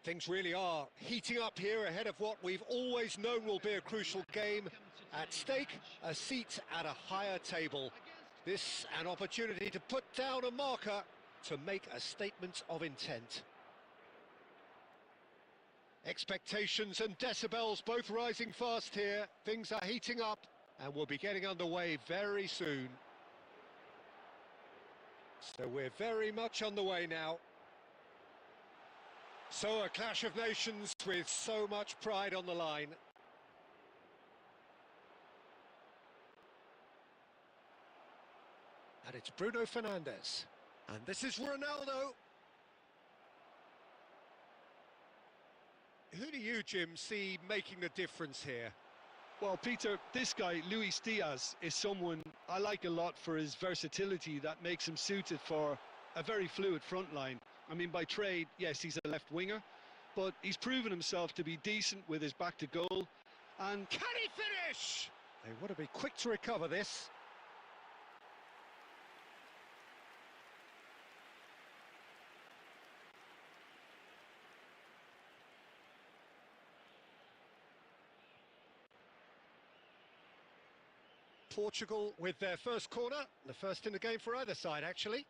Things really are heating up here ahead of what we've always known will be a crucial game. At stake, a seat at a higher table. This an opportunity to put down a marker to make a statement of intent. Expectations and decibels both rising fast here. Things are heating up and we'll be getting underway very soon. So we're very much on the way now. So a clash of nations with so much pride on the line. And it's Bruno Fernandes. And this is Ronaldo. Who do you, Jim, see making the difference here? Well, Peter, this guy, Luis Diaz, is someone I like a lot for his versatility that makes him suited for a very fluid front line. I mean, by trade, yes, he's a left winger, but he's proven himself to be decent with his back to goal. And can he finish? They want to be quick to recover this. Portugal with their first corner, the first in the game for either side, actually.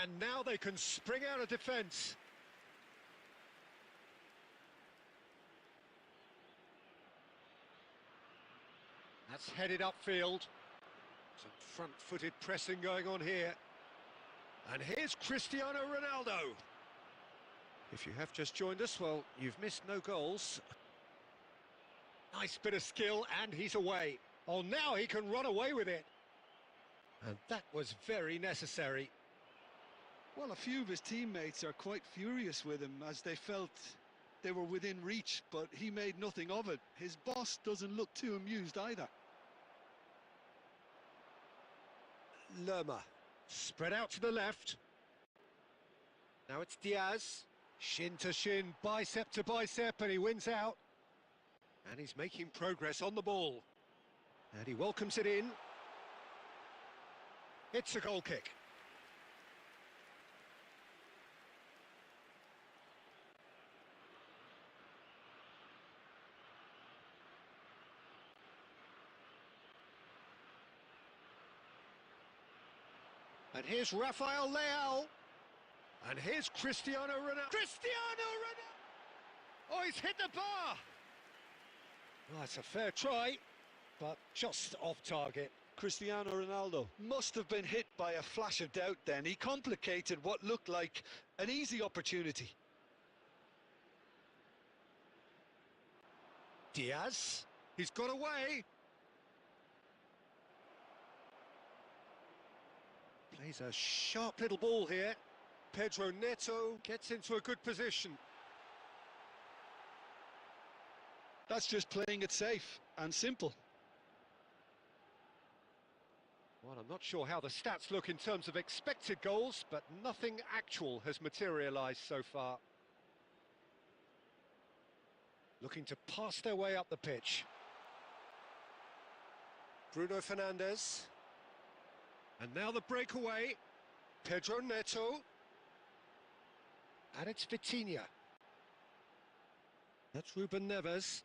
And now they can spring out of defence. That's headed upfield. Some front-footed pressing going on here. And here's Cristiano Ronaldo. If you have just joined us, well, you've missed no goals. Nice bit of skill, and he's away. Oh, now he can run away with it. And that was very necessary. well, a few of his teammates are quite furious with him as they felt they were within reach, but he made nothing of it. His boss doesn't look too amused either. Lerma, spread out to the left. Now it's Diaz, shin to shin, bicep to bicep, and he wins out. And he's making progress on the ball. And he welcomes it in. It's a goal kick. And here's Rafael Leao. And here's Cristiano Ronaldo. Cristiano Ronaldo! Oh, he's hit the bar! Well, that's a fair try, but just off target. Cristiano Ronaldo must have been hit by a flash of doubt then. He complicated what looked like an easy opportunity. Diaz, he's got away. Plays a sharp little ball here. Pedro Neto gets into a good position. That's just playing it safe and simple. Well, I'm not sure how the stats look in terms of expected goals, but nothing actual has materialised so far. Looking to pass their way up the pitch. Bruno Fernandes. And now the breakaway. Pedro Neto. And it's Vitinha. That's Ruben Neves.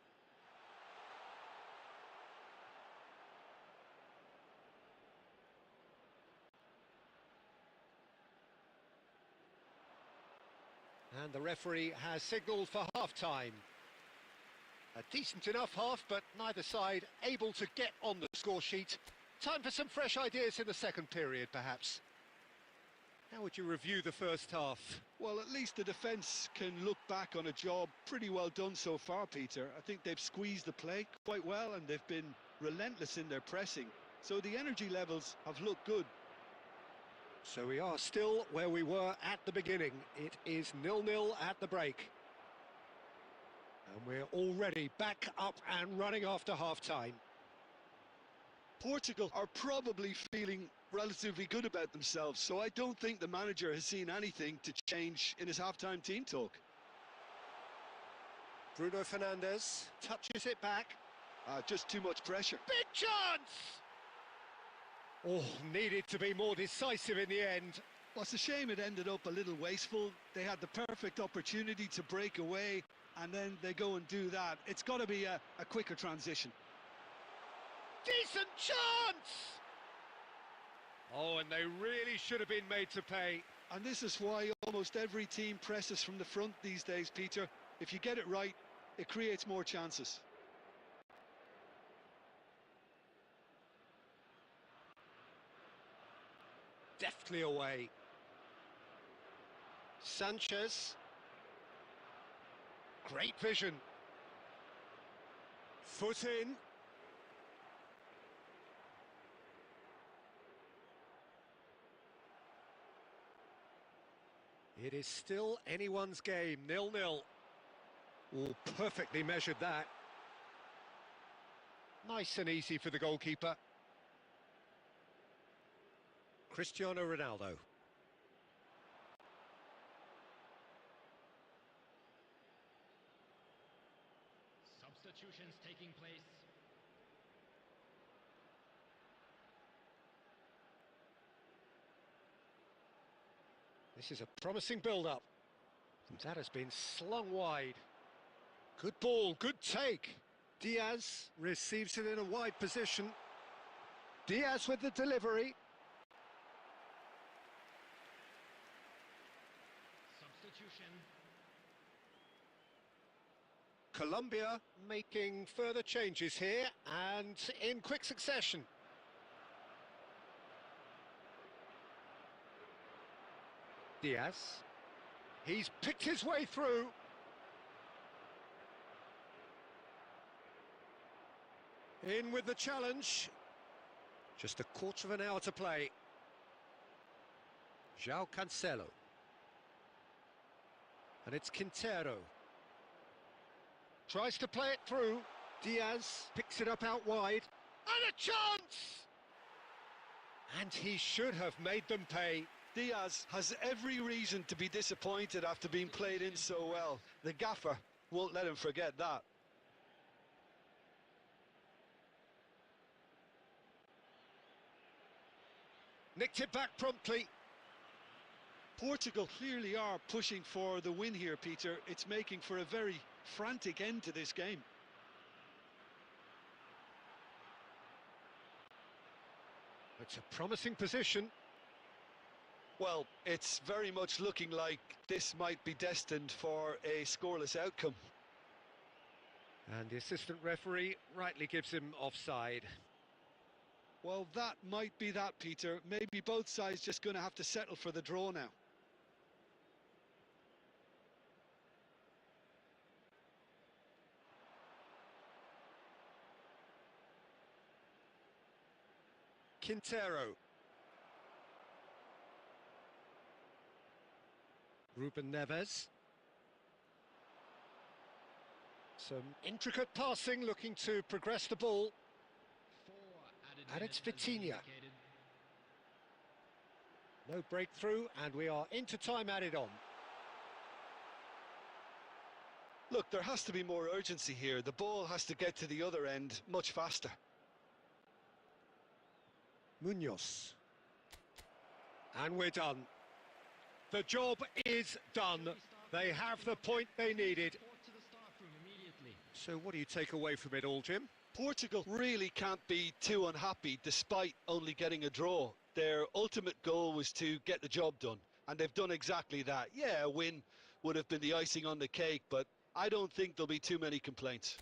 And the referee has signalled for half-time. A decent enough half, but neither side able to get on the score sheet. Time for some fresh ideas in the second period, perhaps. How would you review the first half? Well, at least the defence can look back on a job pretty well done so far, Peter. I think they've squeezed the play quite well and they've been relentless in their pressing. So the energy levels have looked good. So we are still where we were at the beginning. It is 0-0 at the break. And we're already back up and running after half-time. Portugal are probably feeling relatively good about themselves, so I don't think the manager has seen anything to change in his half-time team talk. Bruno Fernandes touches it back. Just too much pressure. Big chance! Oh, needed to be more decisive in the end. Well, it's a shame it ended up a little wasteful. They had the perfect opportunity to break away, and then they go and do that. It's got to be a quicker transition. Decent chance! Oh, and they really should have been made to pay. And this is why almost every team presses from the front these days, Peter. If you get it right, it creates more chances. Deftly away. Sanchez. Great vision. Foot in. It is still anyone's game, 0-0. Oh, perfectly measured that. Nice and easy for the goalkeeper. Cristiano Ronaldo. Substitutions taking place. This is a promising build-up. That has been slung wide. Good ball, good take. Diaz receives it in a wide position. Diaz with the delivery. Substitution. Colombia making further changes here and in quick succession. Diaz. He's picked his way through. In with the challenge. Just a quarter of an hour to play. João Cancelo. And it's Quintero. Tries to play it through. Diaz picks it up out wide. And a chance! And he should have made them pay. Diaz has every reason to be disappointed after being played in so well. The gaffer won't let him forget that. Nicked it back promptly. Portugal clearly are pushing for the win here, Peter. It's making for a very frantic end to this game. It's a promising position. Well, it's very much looking like this might be destined for a scoreless outcome. And the assistant referee rightly gives him offside. Well, that might be that, Peter. Maybe both sides just going to have to settle for the draw now. Quintero. Ruben Neves. Some intricate passing, looking to progress the ball. And it's Vitinha. No breakthrough, and we are into time added on. Look, there has to be more urgency here. The ball has to get to the other end much faster. Munoz. And we're done. The job is done. They have the point they needed. So what do you take away from it all, Jim? Portugal really can't be too unhappy despite only getting a draw. Their ultimate goal was to get the job done, and they've done exactly that. Yeah, a win would have been the icing on the cake, but I don't think there'll be too many complaints.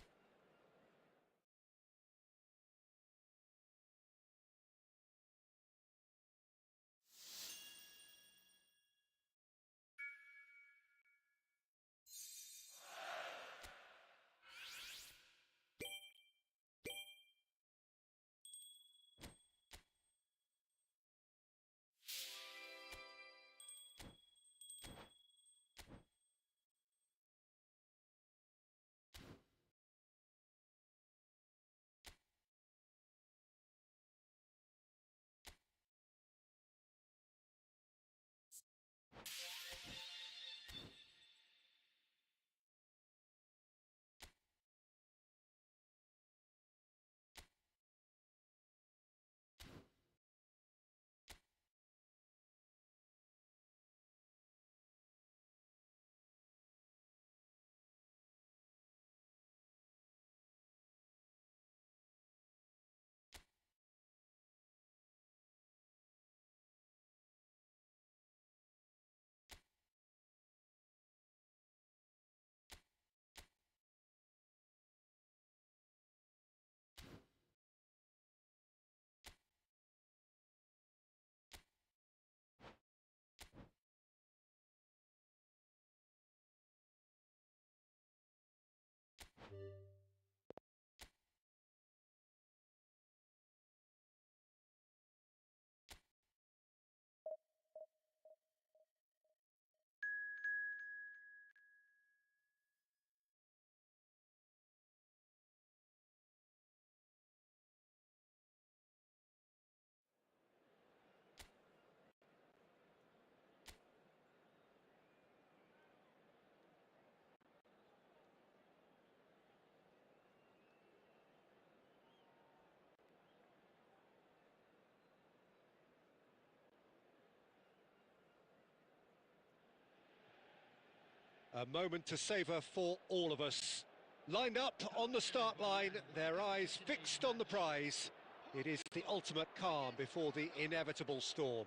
A moment to savour for all of us. Lined up on the start line, their eyes fixed on the prize. It is the ultimate calm before the inevitable storm.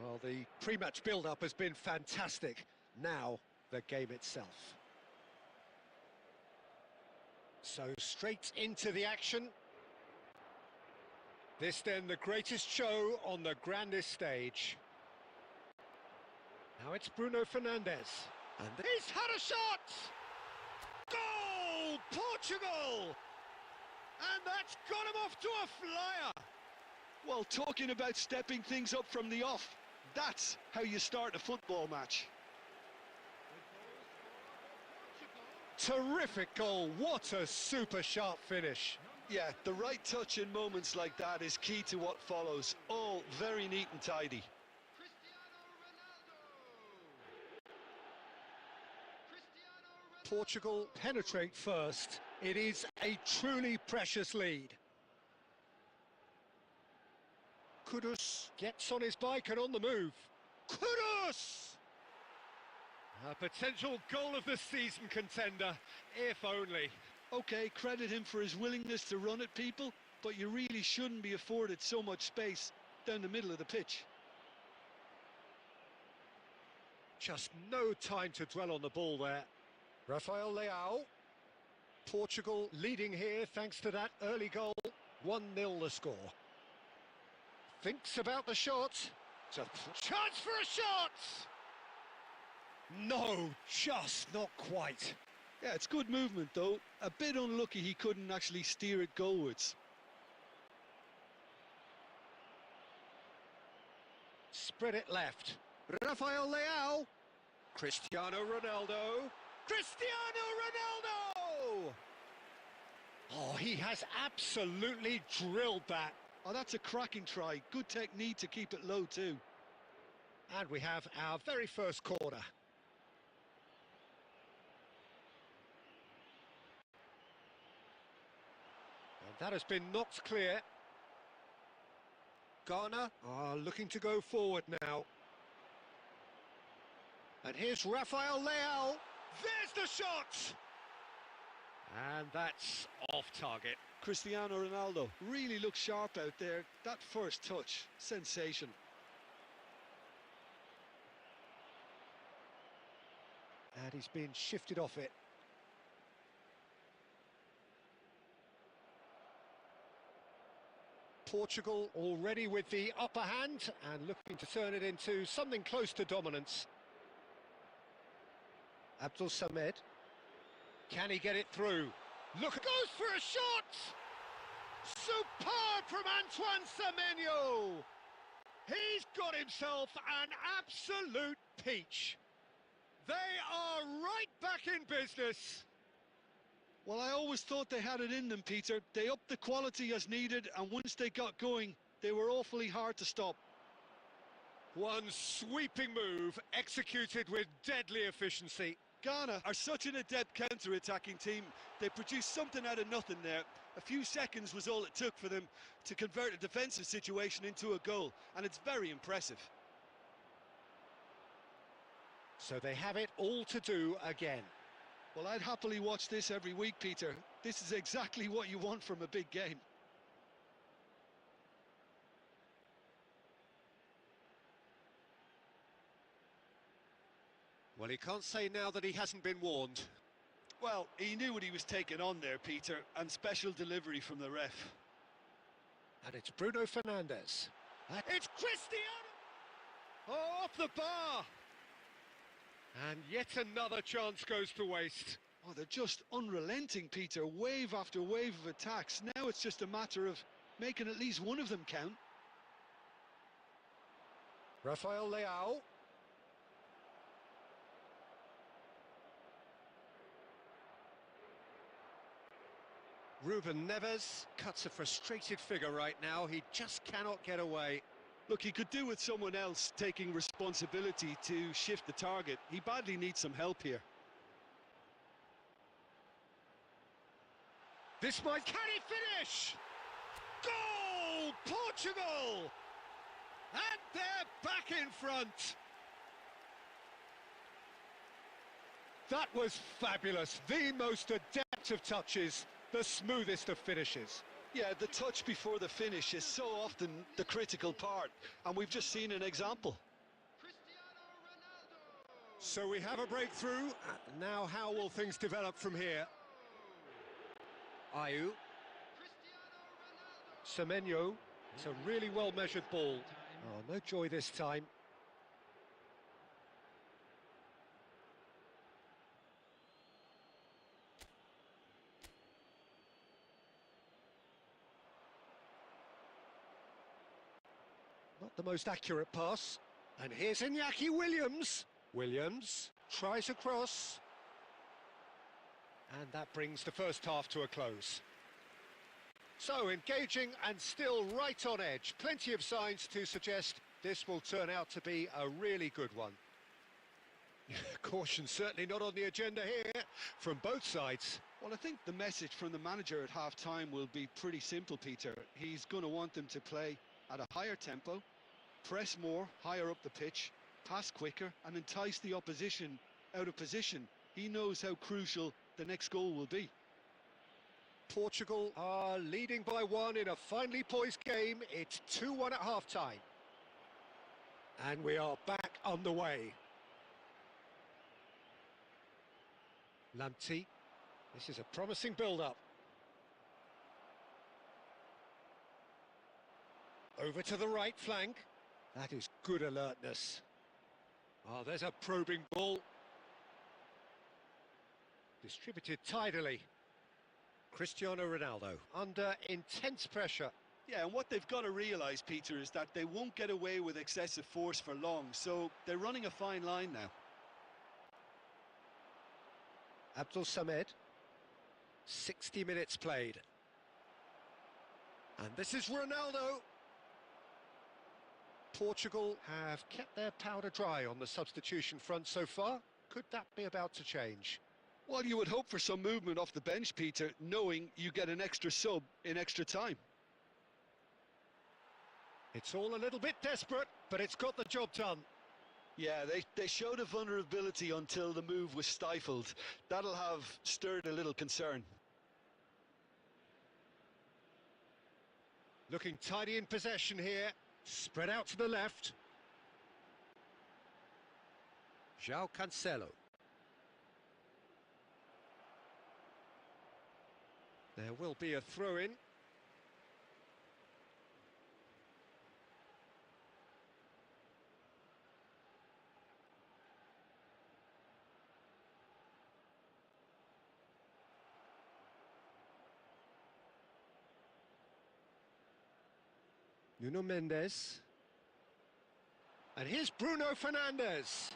Well, the pre-match build-up has been fantastic. Now, the game itself. So straight into the action. This then the greatest show on the grandest stage. Now it's Bruno Fernandes. And he's had a shot! Goal! Portugal! And that's got him off to a flyer! Well, talking about stepping things up from the off, that's how you start a football match. Terrific goal, what a super sharp finish. Yeah, the right touch in moments like that is key to what follows. All very neat and tidy. Portugal penetrate first. It is a truly precious lead. Kudus gets on his bike and on the move. Kudus! A potential goal of the season contender, if only. Okay, credit him for his willingness to run at people, but you really shouldn't be afforded so much space down the middle of the pitch. Just no time to dwell on the ball there. Rafael Leao. Portugal leading here thanks to that early goal. 1-0 the score. Thinks about the shot. It's a chance for a shot! No, just not quite. Yeah, it's good movement though. A bit unlucky he couldn't actually steer it goalwards. Spread it left. Rafael Leao. Cristiano Ronaldo. Cristiano Ronaldo! Oh, he has absolutely drilled that. Oh, that's a cracking try. Good technique to keep it low too. And we have our very first corner. And that has been knocked clear. Ghana are looking to go forward now. And here's Rafael Leao. There's the shot! And that's off target. Cristiano Ronaldo really looks sharp out there. That first touch, sensation. And he's been shifted off it. Portugal already with the upper hand and looking to turn it into something close to dominance. Abdul Samed. Can he get it through? Look, goes for a shot! Superb from Antoine Semenyo! He's got himself an absolute peach. They are right back in business. Well, I always thought they had it in them, Peter. They upped the quality as needed, and once they got going, they were awfully hard to stop. One sweeping move executed with deadly efficiency. Ghana are such an adept counter-attacking team. They produced something out of nothing there. A few seconds was all it took for them to convert a defensive situation into a goal, and it's very impressive. So they have it all to do again. Well, I'd happily watch this every week, Peter. This is exactly what you want from a big game. Well, he can't say now that he hasn't been warned. Well, he knew what he was taking on there, Peter, and special delivery from the ref. And it's Bruno Fernandes. It's Cristiano! Oh, off the bar! And yet another chance goes to waste. Oh, they're just unrelenting, Peter. Wave after wave of attacks. Now it's just a matter of making at least one of them count. Rafael Leao. Ruben Neves cuts a frustrated figure right now. He just cannot get away. Look, he could do with someone else taking responsibility to shift the target. He badly needs some help here. This might... Can he finish? Goal! Portugal! And they're back in front. That was fabulous. The most adept of touches, the smoothest of finishes. Yeah, the touch before the finish is so often the critical part, and we've just seen an example. So we have a breakthrough. Now how will things develop from here? Ayu. Semenyo. It's a really well-measured ball. Oh, no joy this time. Not the most accurate pass. And here's Iñaki Williams. Williams tries a cross. And that brings the first half to a close. So, engaging and still right on edge. Plenty of signs to suggest this will turn out to be a really good one. Caution certainly not on the agenda here from both sides. Well, I think the message from the manager at half-time will be pretty simple, Peter. He's going to want them to play at a higher tempo, press more, higher up the pitch, pass quicker and entice the opposition out of position. He knows how crucial the next goal will be. Portugal are leading by 1 in a finely poised game. It's 2-1 at half-time. And we are back on the way. Lamptey. This is a promising build-up. Over to the right flank. That is good alertness. Oh, there's a probing ball. Distributed tidily. Cristiano Ronaldo under intense pressure. Yeah, and what they've got to realise, Peter, is that they won't get away with excessive force for long, so they're running a fine line now. Abdul Samed. 60 minutes played. And this is Ronaldo. Portugal have kept their powder dry on the substitution front so far. Could that be about to change? Well, you would hope for some movement off the bench, Peter, knowing you get an extra sub in extra time. It's all a little bit desperate, but it's got the job done. Yeah, they showed a vulnerability until the move was stifled. That'll have stirred a little concern. Looking tidy in possession here. Spread out to the left. João Cancelo. There will be a throw-in. Nuno Mendes. And here's Bruno Fernandes.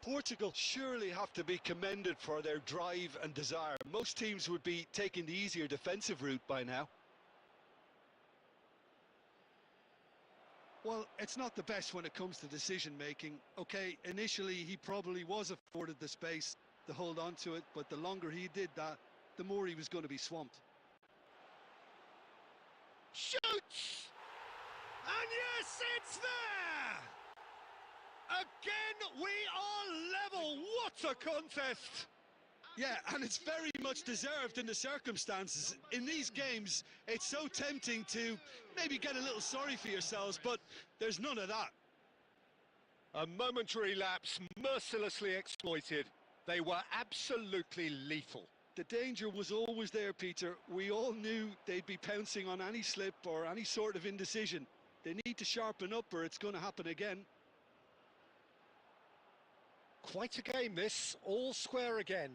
Portugal surely have to be commended for their drive and desire. Most teams would be taking the easier defensive route by now. Well, it's not the best when it comes to decision-making. Okay, initially he probably was afforded the space to hold on to it, but the longer he did that, the more he was going to be swamped. Shoots! And yes, it's there! Again, we are level. What a contest! Yeah, and it's very much deserved in the circumstances. In these games, it's so tempting to maybe get a little sorry for yourselves, but there's none of that. A momentary lapse, mercilessly exploited. They were absolutely lethal. The danger was always there, Peter. We all knew they'd be pouncing on any slip or any sort of indecision. They need to sharpen up or it's going to happen again. Quite a game this, all square again.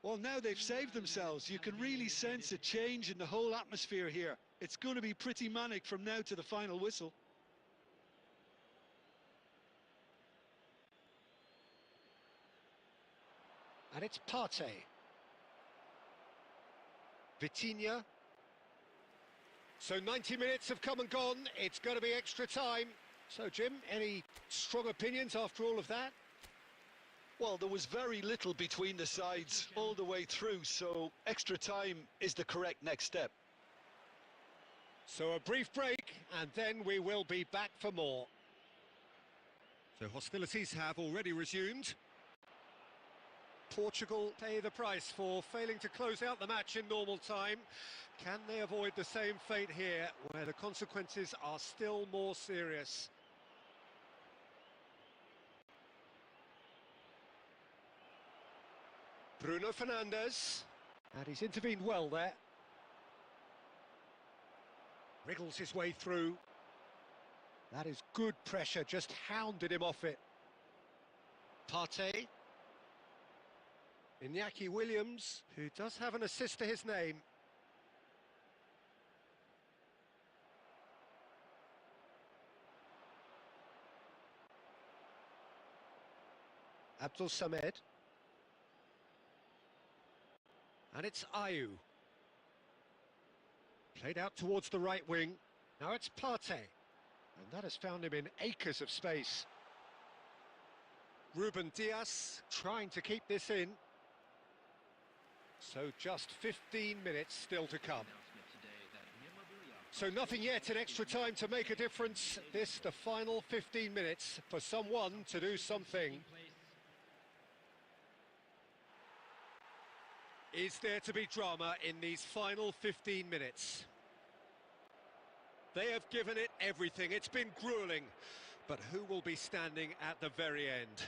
Well, now they've saved themselves. You can really sense a change in the whole atmosphere here. It's going to be pretty manic from now to the final whistle. And it's Partey. Vitinha. So 90 minutes have come and gone. It's going to be extra time. So, Jim, any strong opinions after all of that? Well, there was very little between the sides all the way through, so extra time is the correct next step. So a brief break, and then we will be back for more. So hostilities have already resumed. Portugal pay the price for failing to close out the match in normal time. Can they avoid the same fate here, where the consequences are still more serious? Bruno Fernandes, and he's intervened well there. Wriggles his way through. That is good pressure, just hounded him off it. Partey. Iñaki Williams, who does have an assist to his name. Abdul Samed. And it's Ayew. Played out towards the right wing. Now it's Partey. And that has found him in acres of space. Ruben Dias trying to keep this in. So just 15 minutes still to come. So nothing yet in extra time to make a difference. This the final 15 minutes for someone to do something. Is there to be drama in these final 15 minutes? They have given it everything. It's been grueling. But who will be standing at the very end?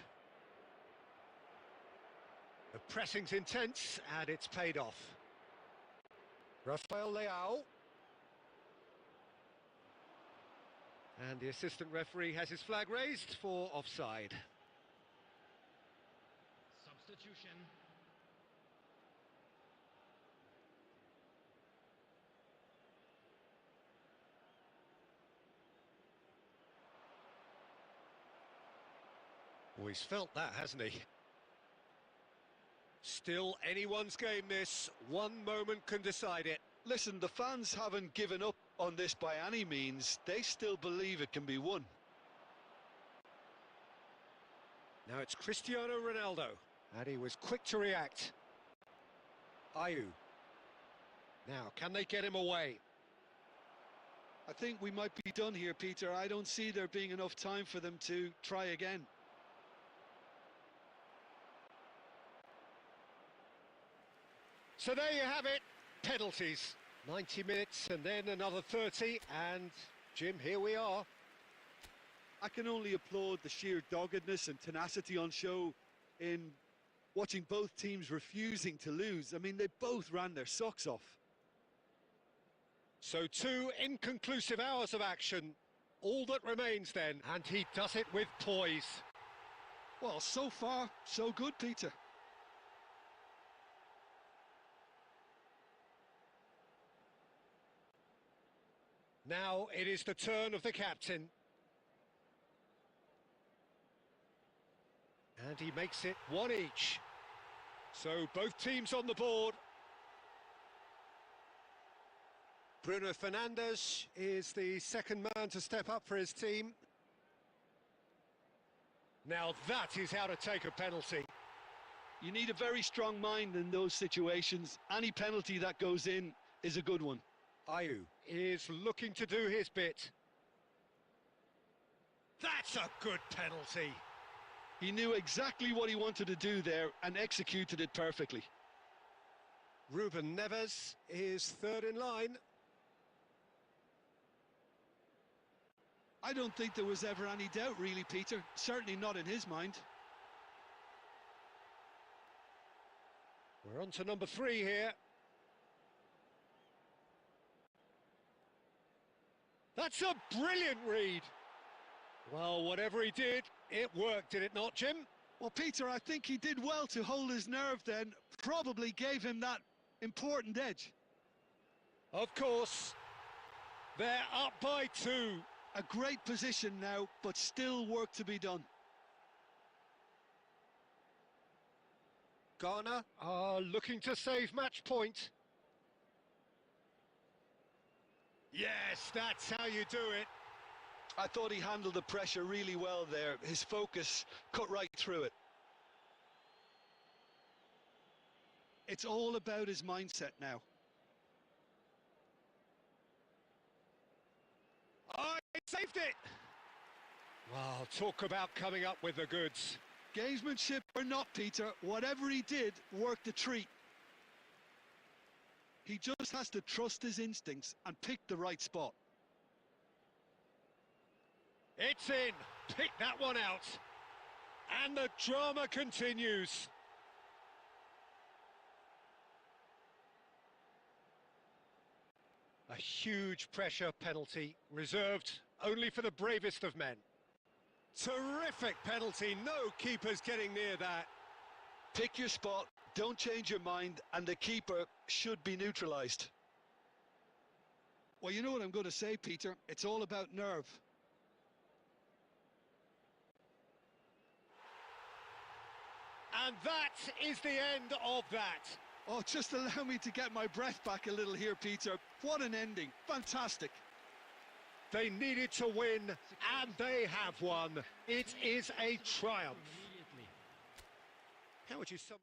The pressing's intense, and it's paid off. Rafael Leao. And the assistant referee has his flag raised for offside. Substitution. Oh, he's felt that, hasn't he? Still anyone's game this. One moment can decide it. Listen, the fans haven't given up on this by any means. They still believe it can be won. Now it's Cristiano Ronaldo. And he was quick to react. Ayew. Now, can they get him away? I think we might be done here, Peter. I don't see there being enough time for them to try again. So there you have it, penalties. 90 minutes and then another 30, and Jim, here we are. I can only applaud the sheer doggedness and tenacity on show in watching both teams refusing to lose. I mean, they both ran their socks off. So 2 inconclusive hours of action, all that remains then, and he does it with poise. Well, so far, so good, Peter. Now it is the turn of the captain. And he makes it 1 each. So both teams on the board. Bruno Fernandes is the second man to step up for his team. Now that is how to take a penalty. You need a very strong mind in those situations. Any penalty that goes in is a good one. Ayew is looking to do his bit. That's a good penalty. He knew exactly what he wanted to do there and executed it perfectly. Ruben Neves is third in line. I don't think there was ever any doubt, really, Peter. Certainly not in his mind. We're on to number 3 here. That's a brilliant read. Well, whatever he did, it worked, did it not, Jim? Well, Peter, I think he did well to hold his nerve then. Probably gave him that important edge. Of course. They're up by 2. A great position now, but still work to be done. Ghana are looking to save match point. Yes, that's how you do it. I thought he handled the pressure really well there. His focus cut right through it. It's all about his mindset now. Oh, he saved it! Well, talk about coming up with the goods. Gamesmanship or not, Peter, whatever he did worked a treat. He just has to trust his instincts and pick the right spot. It's in. Pick that one out. And the drama continues. A huge pressure penalty, reserved only for the bravest of men. Terrific penalty, no keeper's getting near that. Pick your spot, don't change your mind, and the keeper should be neutralised. Well, you know what I'm going to say, Peter. It's all about nerve. And that is the end of that. Oh, just allow me to get my breath back a little here, Peter. What an ending. Fantastic. They needed to win, and they have won. It is a triumph. Immediately. How would you sum...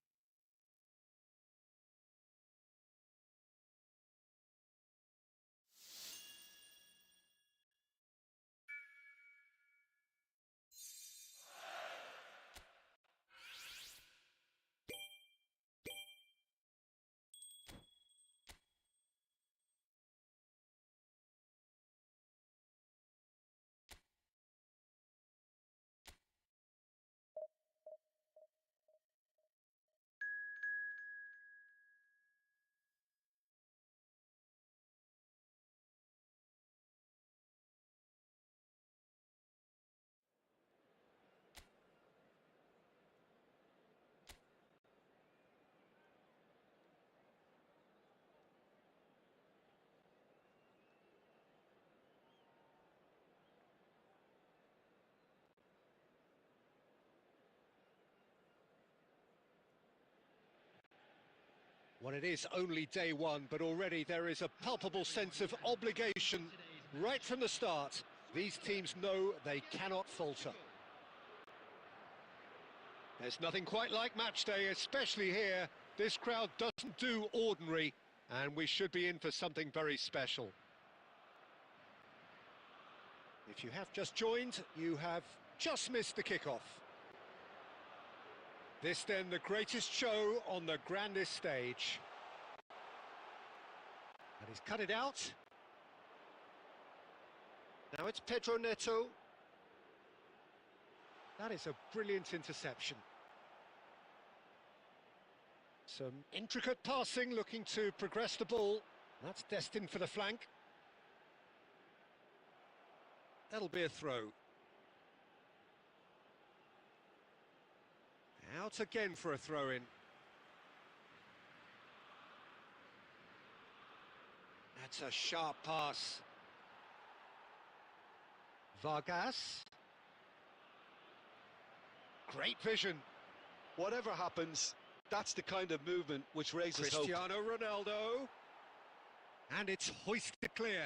Well, it is only day one, but already there is a palpable sense of obligation right from the start. These teams know they cannot falter. There's nothing quite like match day, especially here. This crowd doesn't do ordinary, and we should be in for something very special. If you have just joined, you have just missed the kickoff. This then the greatest show on the grandest stage. And he's cut it out. Now it's Pedro Neto. That is a brilliant interception. Some intricate passing, looking to progress the ball. That's destined for the flank. That'll be a throw. Out again for a throw-in. That's a sharp pass. Vargas. Great vision. Whatever happens, that's the kind of movement which raises hope. Cristiano Ronaldo. And it's hoisted clear.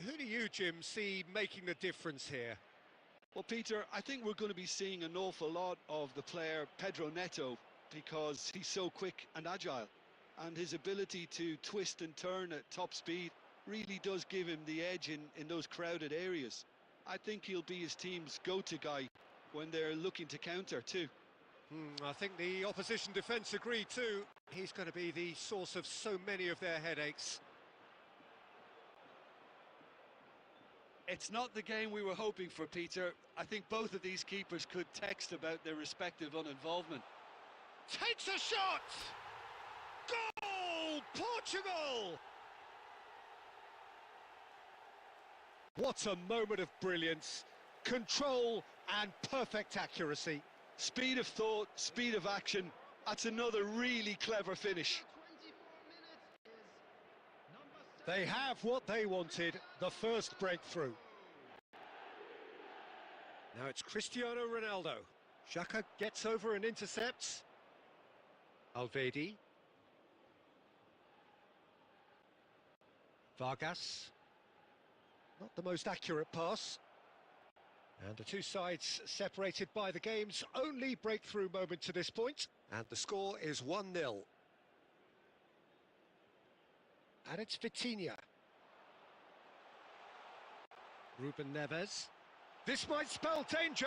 Who do you, Jim, see making the difference here? Well, Peter, I think we're going to be seeing an awful lot of the player Pedro Neto because he's so quick and agile. And his ability to twist and turn at top speed really does give him the edge in those crowded areas. I think he'll be his team's go-to guy when they're looking to counter too. I think the opposition defence agree too. He's going to be the source of so many of their headaches. It's not the game we were hoping for, Peter. I think both of these keepers could text about their respective uninvolvement. Takes a shot! Goal! Portugal! What a moment of brilliance. Control and perfect accuracy. Speed of thought, speed of action. That's another really clever finish. 24 minutes is number 7. They have what they wanted, the first breakthrough. Now it's Cristiano Ronaldo. Xhaka gets over and intercepts. Alvedi. Vargas. Not the most accurate pass. And the two sides separated by the game's only breakthrough moment to this point. And the score is 1-0. And it's Vitinha. Ruben Neves. This might spell danger.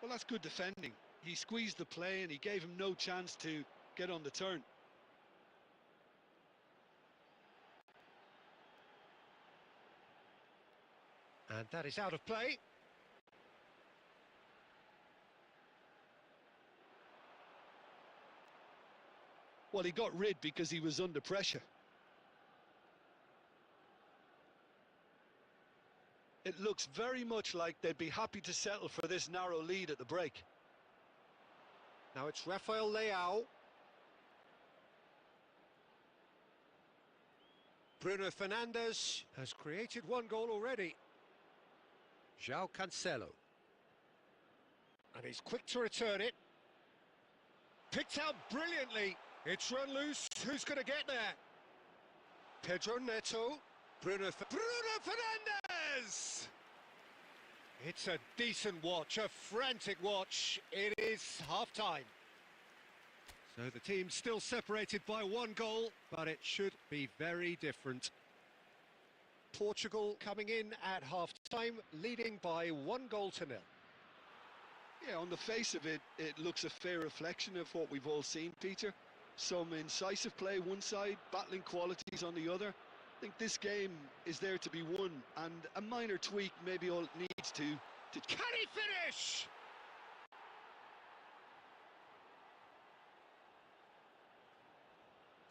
Well, that's good defending. He squeezed the play and he gave him no chance to get on the turn. And that is out of play. Well, he got rid because he was under pressure. It looks very much like they'd be happy to settle for this narrow lead at the break. Now it's Rafael Leao. Bruno Fernandes has created one goal already. João Cancelo. And he's quick to return it. Picked out brilliantly. It's run loose. Who's going to get there? Pedro Neto. Bruno Fernandes! It's a decent watch, a frantic watch. It is half-time. So the team's still separated by one goal, but it should be very different. Portugal coming in at half-time, leading by 1-0. Yeah, on the face of it, it looks a fair reflection of what we've all seen, Peter. Some incisive play one side, battling qualities on the other. I think this game is there to be won, and a minor tweak maybe all it needs to... Can he finish?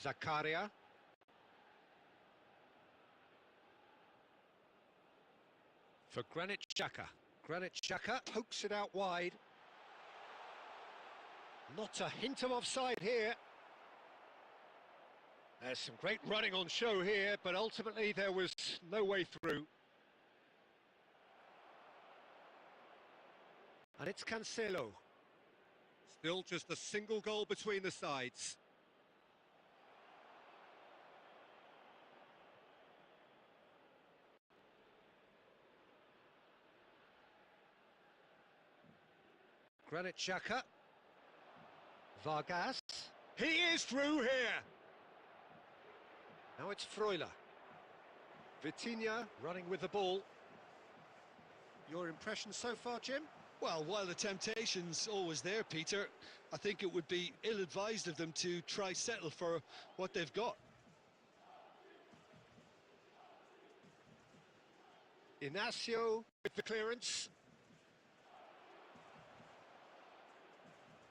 Zakaria. For Granit Xhaka. Granit Xhaka pokes it out wide. Not a hint of offside here. There's some great running on show here, but ultimately there was no way through. And it's Cancelo. Still just a single goal between the sides. Granit Xhaka. Vargas. He is through here. Now it's Freuler. Vitinha running with the ball. Your impression so far, Jim? Well, while the temptation's always there, Peter, I think it would be ill-advised of them to try settle for what they've got. Inacio with the clearance.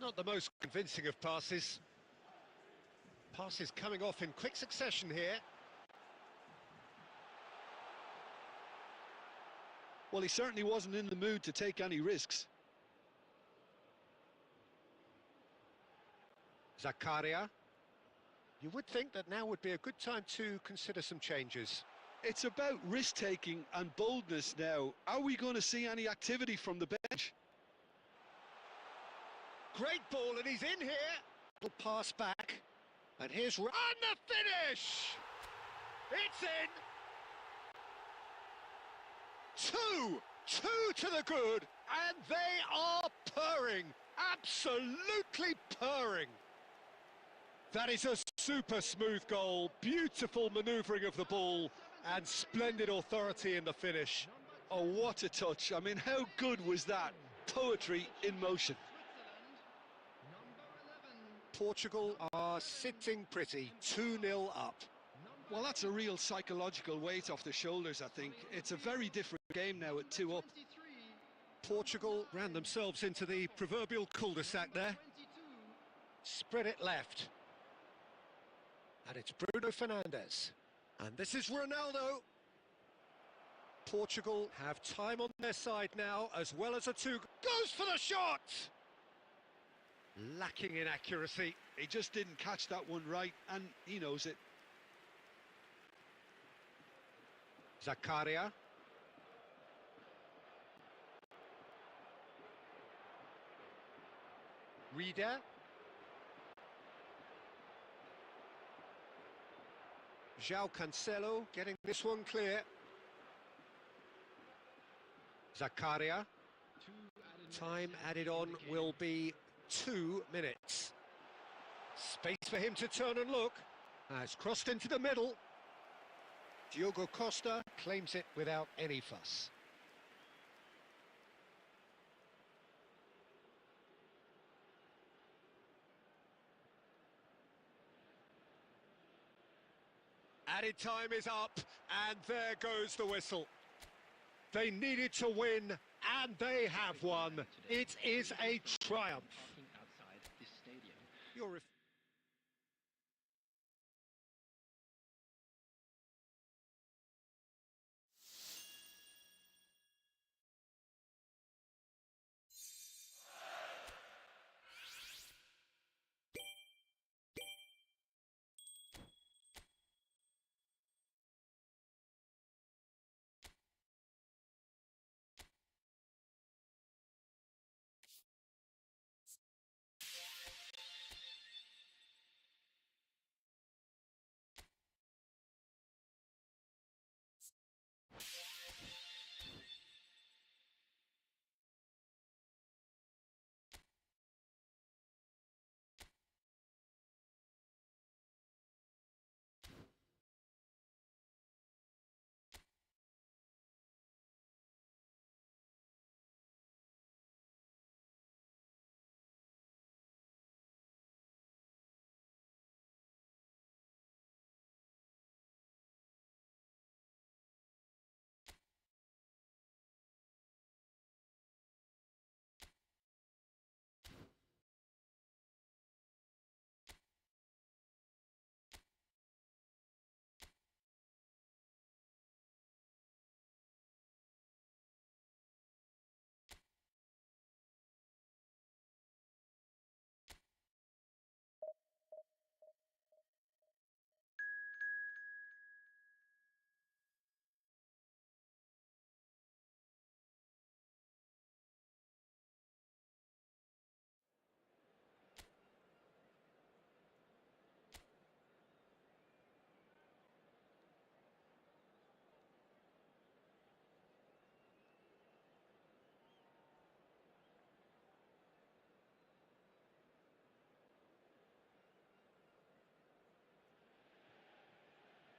Not the most convincing of passes. Passes coming off in quick succession here. Well, he certainly wasn't in the mood to take any risks. Zakaria. You would think that now would be a good time to consider some changes. It's about risk-taking and boldness now. Are we going to see any activity from the bench? Great ball, and he's in here. Little pass back. And here's... And the finish! It's in! Two to the good, and they are purring, absolutely purring. That is a super smooth goal, beautiful manoeuvring of the ball, and splendid authority in the finish. Oh, what a touch. I mean, how good was that? Poetry in motion. Portugal are sitting pretty, 2-0 up. Well, that's a real psychological weight off their shoulders, I think. It's a very different game now at 2 up. Portugal ran themselves into the proverbial cul-de-sac there. Spread it left. And it's Bruno Fernandes. And this is Ronaldo. Portugal have time on their side now, as well as a two. Goes for the shot! Lacking in accuracy. He just didn't catch that one right, and he knows it. Zakaria. Reader. João Cancelo getting this one clear. Zakaria. Time added on will be 2 minutes. Space for him to turn and look. Has crossed into the middle. Diogo Costa claims it without any fuss. Added time is up, and there goes the whistle. They needed to win, and they have won. It is a triumph. You're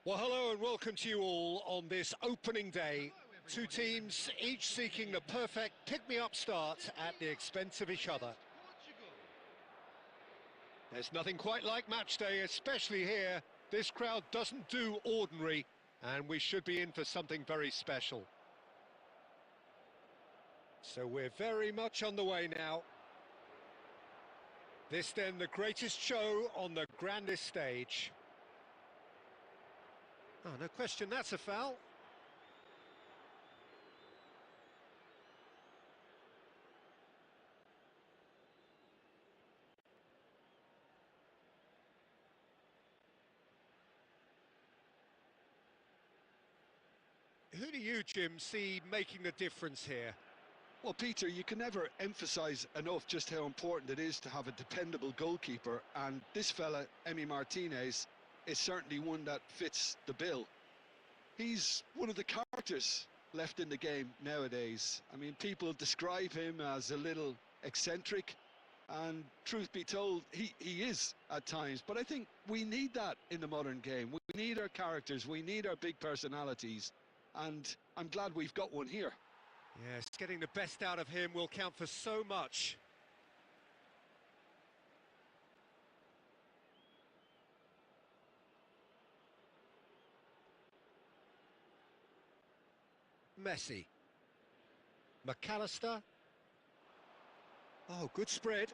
Well, hello and welcome to you all on this opening day. Two teams, each seeking the perfect pick-me-up start at the expense of each other. There's nothing quite like match day, especially here. This crowd doesn't do ordinary, and we should be in for something very special. So we're very much on the way now. This then the greatest show on the grandest stage. Oh, no question, that's a foul. Who do you, Jim, see making the difference here? Well, Peter, you can never emphasise enough just how important it is to have a dependable goalkeeper, and this fella, Emi Martinez, is certainly one that fits the bill. He's one of the characters left in the game nowadays. I mean, people describe him as a little eccentric, and truth be told, he is at times. But I think we need that in the modern game. We need our characters, we need our big personalities, and I'm glad we've got one here. Yes, getting the best out of him will count for so much. Messi. McAllister. Oh, good spread.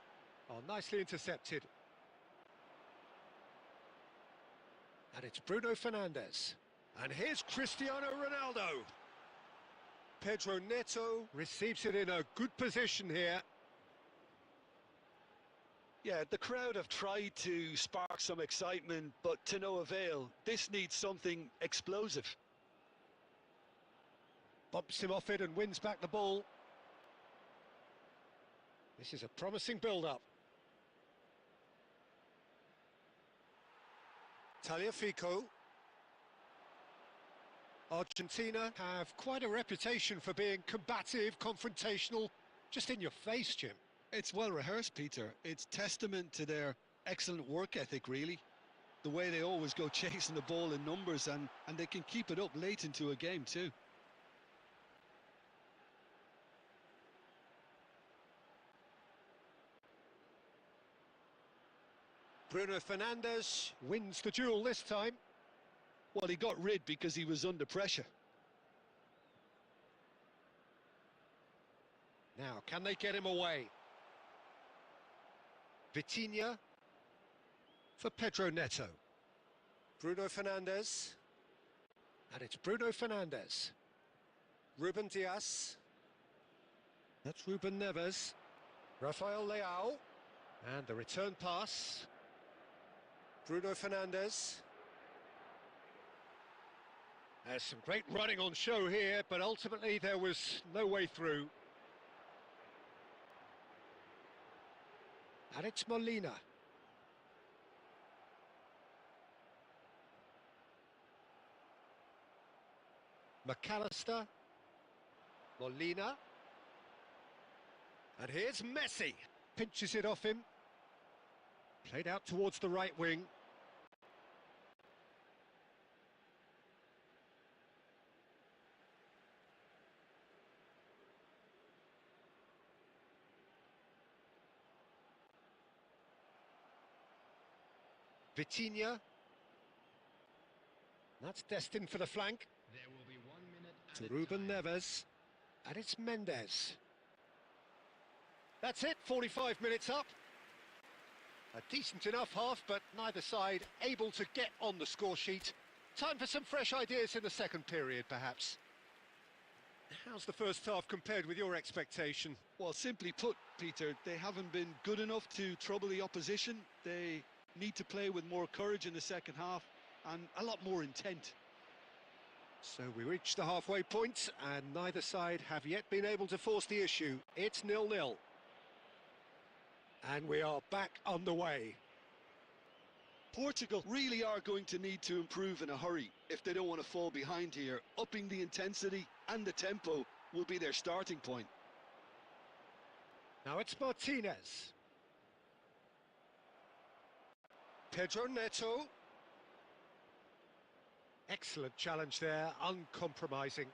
Oh, nicely intercepted. And it's Bruno Fernandes. And here's Cristiano Ronaldo. Pedro Neto receives it in a good position here. Yeah, the crowd have tried to spark some excitement, but to no avail. This needs something explosive. Bumps him off it and wins back the ball. This is a promising build-up. Tagliafico. Argentina have quite a reputation for being combative, confrontational, just in your face, Jim. It's well rehearsed, Peter. It's testament to their excellent work ethic, really. The way they always go chasing the ball in numbers, and they can keep it up late into a game too. Bruno Fernandes wins the duel this time. Well, he got rid because he was under pressure. Now, can they get him away? Vitinha for Pedro Neto. Bruno Fernandes. And it's Bruno Fernandes. Ruben Dias. That's Ruben Neves. Rafael Leao. And the return pass. Bruno Fernandes. There's some great running on show here, but ultimately there was no way through. And it's Molina. McAllister. Molina. And here's Messi. Pinches it off him. Played out towards the right wing. Vitinha. That's destined for the flank. There will be 1 minute To added Ruben time. Neves. And it's Mendes. That's it, 45 minutes up. A decent enough half, but neither side able to get on the score sheet. Time for some fresh ideas in the second period, perhaps. How's the first half compared with your expectation? Well, simply put, Peter, they haven't been good enough to trouble the opposition. They need to play with more courage in the second half and a lot more intent. So we reach the halfway point, and neither side have yet been able to force the issue. It's 0-0. And we are back underway. Portugal really are going to need to improve in a hurry if they don't want to fall behind here. Upping the intensity and the tempo will be their starting point. Now it's Martinez. Pedro Neto. Excellent challenge there, uncompromising.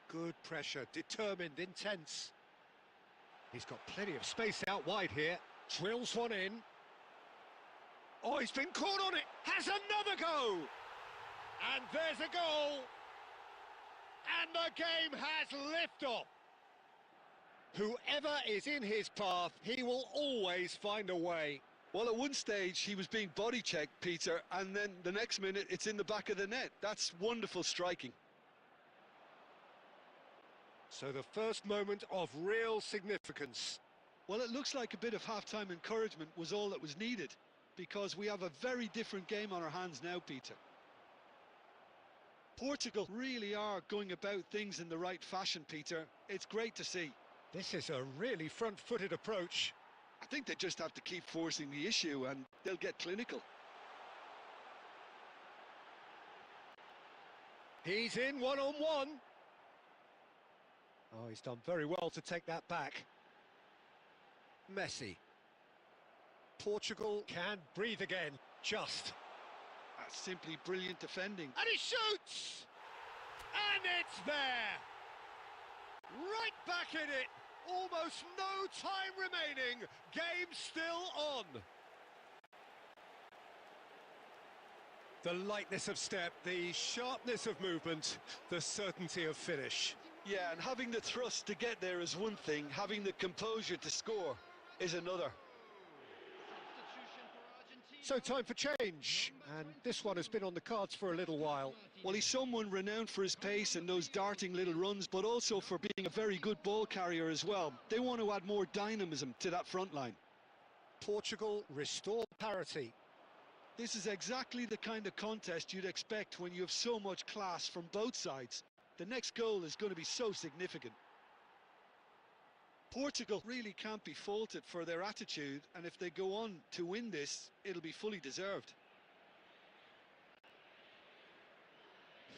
Good pressure, determined, intense. He's got plenty of space out wide here. Drills one in. Oh, he's been caught on it. Has another go. And there's a goal. And the game has liftoff. Whoever is in his path, he will always find a way. Well, at one stage he was being body checked, Peter, and then the next minute it's in the back of the net. That's wonderful striking. So the first moment of real significance. Well, it looks like a bit of half-time encouragement was all that was needed, because we have a very different game on our hands now, Peter. Portugal really are going about things in the right fashion, Peter. It's great to see. This is a really front-footed approach. I think they just have to keep forcing the issue and they'll get clinical. He's in one-on-one. Oh, he's done very well to take that back. Messi. Portugal can breathe again, just. That's simply brilliant defending. And he shoots! And it's there! Right back in it! Almost no time remaining. Game still on. The lightness of step, the sharpness of movement, the certainty of finish. Yeah, and having the thrust to get there is one thing, having the composure to score is another. Substitution for Argentina. So time for change, and this one has been on the cards for a little while. Well, he's someone renowned for his pace and those darting little runs, but also for being a very good ball carrier as well. They want to add more dynamism to that front line. Portugal restore parity. This is exactly the kind of contest you'd expect when you have so much class from both sides. The next goal is going to be so significant. Portugal really can't be faulted for their attitude, and if they go on to win this, it'll be fully deserved.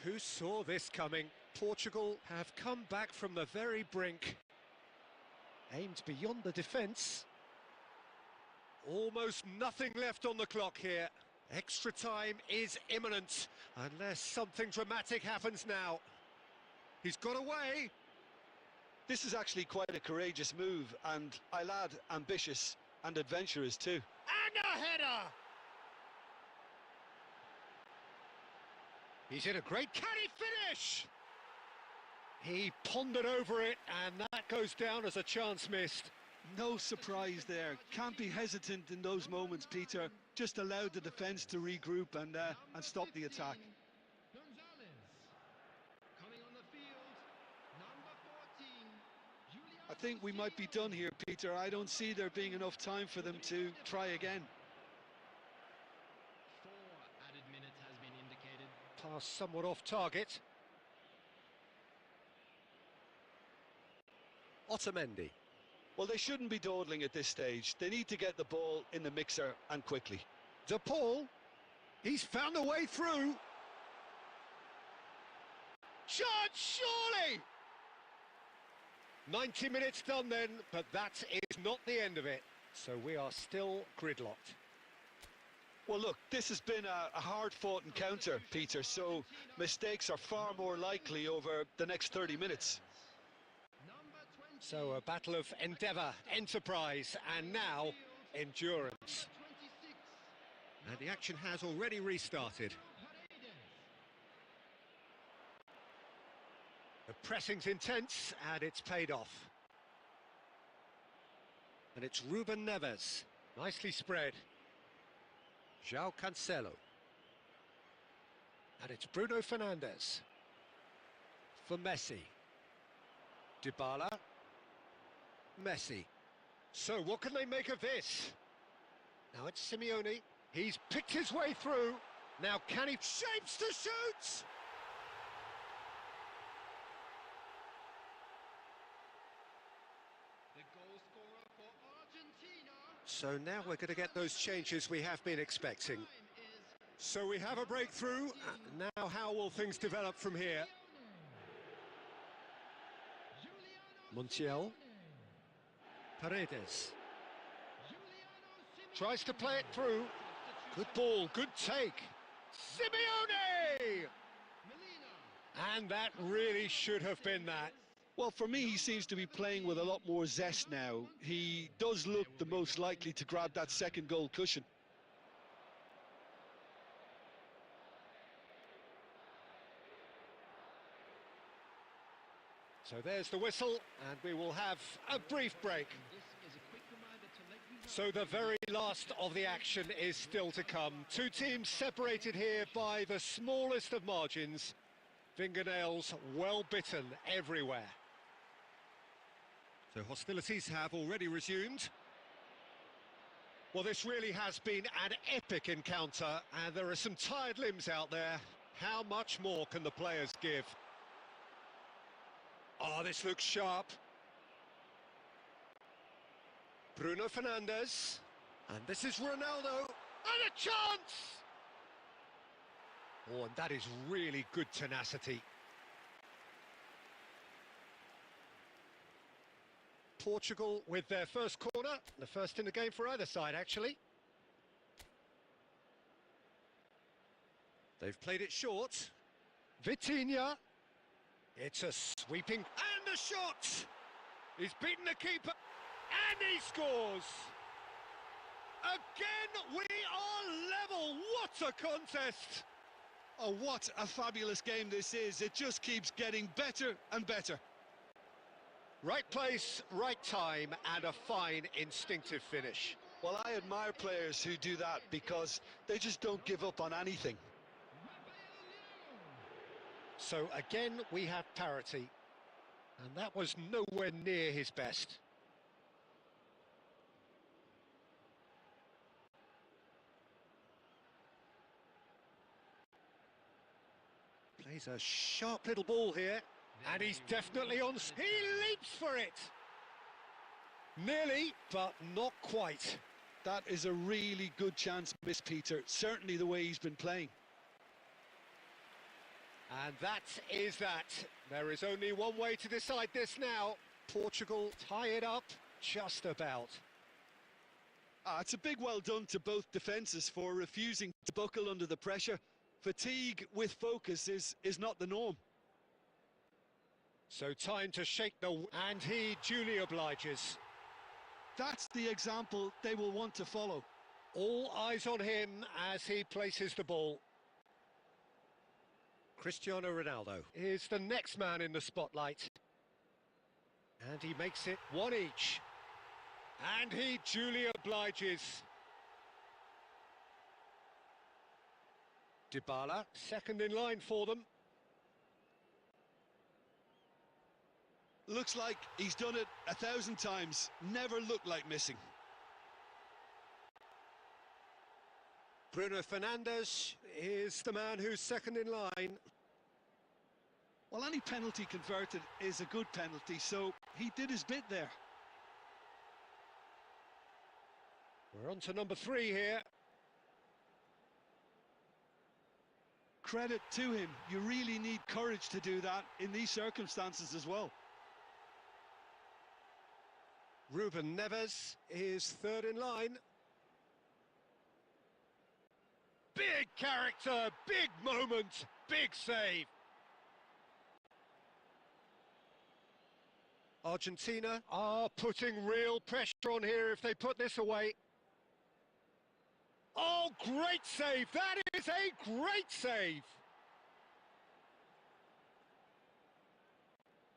Who saw this coming? Portugal have come back from the very brink. Aimed beyond the defence. Almost nothing left on the clock here. Extra time is imminent, unless something dramatic happens now. He's got away. This is actually quite a courageous move, and I'll add ambitious and adventurous too. And a header! He's in a great, can he finish? He pondered over it, and that goes down as a chance missed. No surprise there. Can't be hesitant in those moments, Peter. Just allow the defence to regroup and stop the attack. I think we might be done here, Peter. I don't see there being enough time for them to try again. 4 added minutes has been indicated. Pass somewhat off target. Otamendi. Well, they shouldn't be dawdling at this stage. They need to get the ball in the mixer and quickly. De Paul. He's found a way through. Shot, surely! 90 minutes done then, but that is not the end of it. So we are still gridlocked. Well, look, this has been a hard-fought encounter, Peter, so mistakes are far more likely over the next 30 minutes. So a battle of endeavour, enterprise, and now endurance. And the action has already restarted. The pressing's intense, and it's paid off. And it's Ruben Neves, nicely spread. João Cancelo. And it's Bruno Fernandes. For Messi. Dybala. Messi. So what can they make of this? Now it's Simeone. He's picked his way through. Now can he shapes to shoot? The goal scorer for Argentina. So now we're going to get those changes we have been expecting. So we have a breakthrough. Now how will things develop from here? Montiel. Paredes. Tries to play it through. Good ball, good take. Simeone! And that really should have been that. Well, for me, he seems to be playing with a lot more zest now. He does look the most likely to grab that second goal cushion. So there's the whistle, and we will have a brief break. So the very last of the action is still to come. Two teams separated here by the smallest of margins. Fingernails well bitten everywhere. So hostilities have already resumed. Well, this really has been an epic encounter, and there are some tired limbs out there. How much more can the players give? Oh, this looks sharp. Bruno Fernandes. And this is Ronaldo. And a chance! Oh, and that is really good tenacity. Portugal with their first corner. The first in the game for either side, actually. They've played it short. Vitinha. It's a sweeping and a shot. He's beaten the keeper and he scores. Again, we are level. What a contest. Oh, what a fabulous game this is. It just keeps getting better and better. Right place, right time, and a fine instinctive finish. Well, I admire players who do that because they just don't give up on anything. So again, we have parity, and that was nowhere near his best. Plays a sharp little ball here, and he's definitely on. He leaps for it! Nearly, but not quite. That is a really good chance miss, Peter. Certainly the way he's been playing. And that is that. There is only one way to decide this now. Portugal tie it up just about. It's a big well done to both defences for refusing to buckle under the pressure. Fatigue with focus is not the norm. So time to shake the... and he duly obliges. That's the example they will want to follow. All eyes on him as he places the ball. Cristiano Ronaldo is the next man in the spotlight. And he makes it one each. And he duly obliges. Dybala, second in line for them. Looks like he's done it 1,000 times. Never looked like missing. Bruno Fernandes is the man who's second in line. Well, any penalty converted is a good penalty, so he did his bit there. We're on to number 3 here. Credit to him. You really need courage to do that in these circumstances as well. Ruben Neves is third in line. Big character, big moment, big save. Argentina are putting real pressure on here if they put this away. Oh, great save! That is a great save!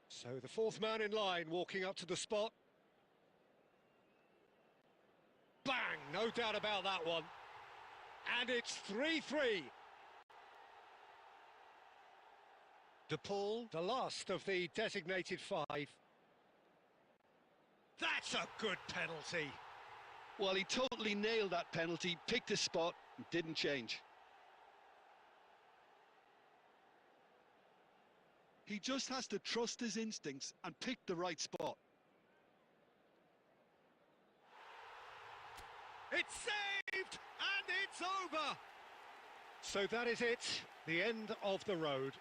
So the fourth man in line walking up to the spot. Bang! No doubt about that one. And it's 3-3. De Paul, the last of the designated 5. That's a good penalty. Well, he totally nailed that penalty, picked his spot, and didn't change. He just has to trust his instincts and pick the right spot. It's saved, and it's over. So that is it, the end of the road.